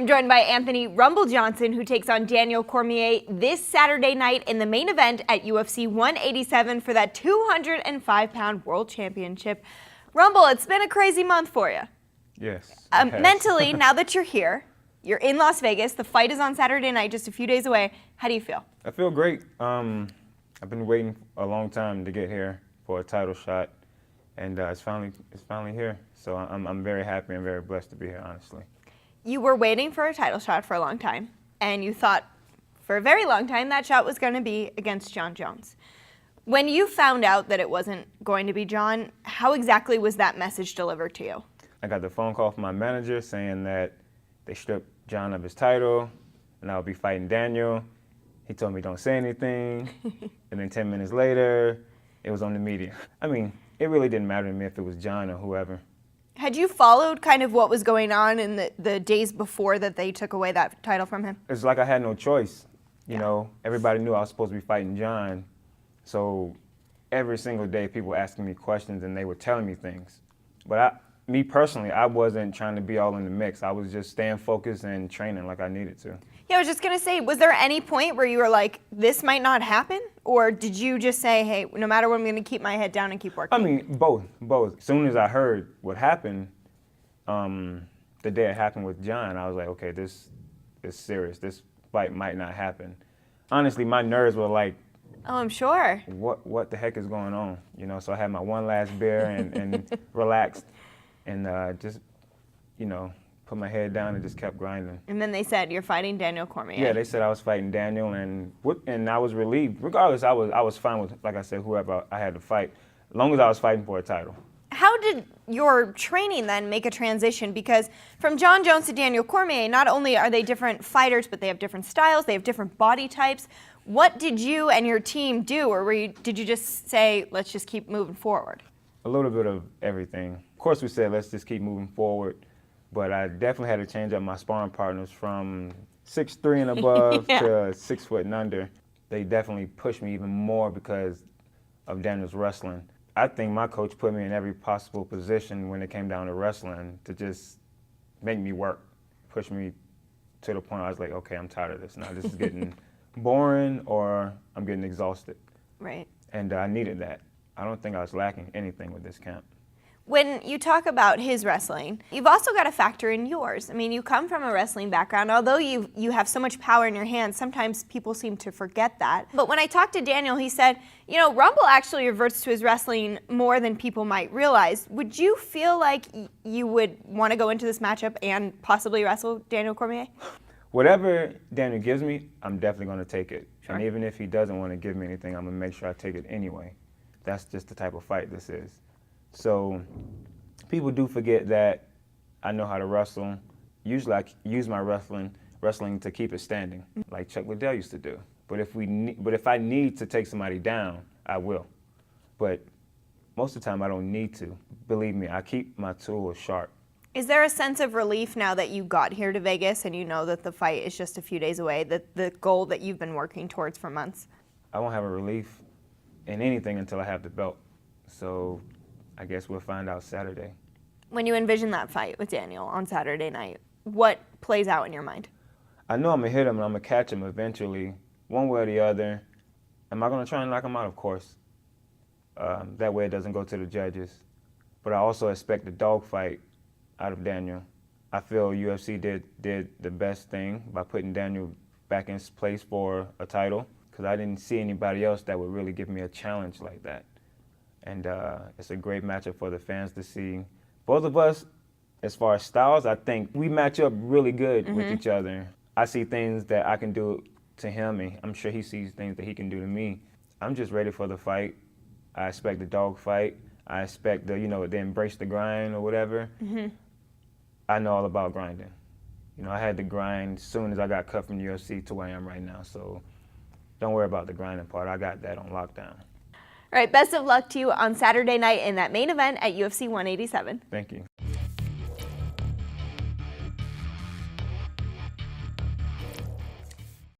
I'm joined by Anthony Rumble Johnson, who takes on Daniel Cormier this Saturday night in the main event at UFC 187 for that 205-pound world championship. Rumble, it's been a crazy month for you. Yes. Mentally, now that you're here, you're in Las Vegas, the fight is on Saturday night, just a few days away. How do you feel? I feel great. I've been waiting a long time to get here for a title shot, and it's finally here. So I'm very happy and very blessed to be here, honestly. You were waiting for a title shot for a long time, and you thought for a very long time that shot was going to be against Jon Jones. When you found out that it wasn't going to be Jon, how exactly was that message delivered to you? I got the phone call from my manager saying that they stripped Jon of his title, and I would be fighting Daniel. He told me don't say anything, and then 10 minutes later, it was on the media. I mean, it really didn't matter to me if it was Jon or whoever. Had you followed kind of what was going on in the days before that they took away that title from him? It's like I had no choice. You know, everybody knew I was supposed to be fighting Jon. So every single day people were asking me questions and they were telling me things. But me personally, I wasn't trying to be all in the mix. I was just staying focused and training like I needed to. Yeah, I was just going to say, was there any point where you were like, this might not happen? Or did you just say, hey, no matter what, I'm going to keep my head down and keep working? I mean, both. As soon as I heard what happened, the day it happened with Jon, I was like, okay, this is serious. This fight might not happen. Honestly, my nerves were like, oh, I'm sure. What the heck is going on? You know, so I had my one last beer and relaxed and just, you know, put my head down and just kept grinding. And then they said, you're fighting Daniel Cormier. Yeah, they said I was fighting Daniel, and I was relieved. Regardless, I was fine with, like I said, whoever I had to fight, as long as I was fighting for a title. How did your training then make a transition? Because from Jon Jones to Daniel Cormier, not only are they different fighters, but they have different styles, they have different body types. What did you and your team do, or did you just say, let's just keep moving forward? A little bit of everything. Of course, we said, let's just keep moving forward. But I definitely had to change up my sparring partners from 6'3" and above to 6 foot and under. They definitely pushed me even more because of Daniel's wrestling. I think my coach put me in every possible position when it came down to wrestling to just make me work, push me to the point I was like, okay, I'm tired of this now. This is getting boring or I'm getting exhausted. Right. And I needed that. I don't think I was lacking anything with this camp. When you talk about his wrestling, you've also got to factor in yours. I mean, you come from a wrestling background. Although you have so much power in your hands, sometimes people seem to forget that. But when I talked to Daniel, he said, you know, Rumble actually reverts to his wrestling more than people might realize. Would you feel like you would want to go into this matchup and possibly wrestle Daniel Cormier? Whatever Daniel gives me, I'm definitely going to take it. Sure. And even if he doesn't want to give me anything, I'm going to make sure I take it anyway. That's just the type of fight this is. So people do forget that I know how to wrestle. Usually I use my wrestling to keep it standing, like Chuck Liddell used to do. But if I need to take somebody down, I will. But most of the time I don't need to. Believe me, I keep my tools sharp. Is there a sense of relief now that you got here to Vegas and you know that the fight is just a few days away, that the goal that you've been working towards for months? I won't have a relief in anything until I have the belt. So I guess we'll find out Saturday. When you envision that fight with Daniel on Saturday night, what plays out in your mind? I know I'm going to hit him and I'm going to catch him eventually, one way or the other. Am I going to try and knock him out? Of course. That way it doesn't go to the judges. But I also expect a dogfight out of Daniel. I feel UFC did the best thing by putting Daniel back in place for a title, because I didn't see anybody else that would really give me a challenge like that. And it's a great matchup for the fans to see. Both of us, as far as styles, I think we match up really good with each other. I see things that I can do to him, and I'm sure he sees things that he can do to me. I'm just ready for the fight. I expect the dog fight. I expect the embrace the grind or whatever. I know all about grinding. You know, I had to grind as soon as I got cut from the UFC to where I am right now. So don't worry about the grinding part. I got that on lockdown. All right, best of luck to you on Saturday night in that main event at UFC 187. Thank you.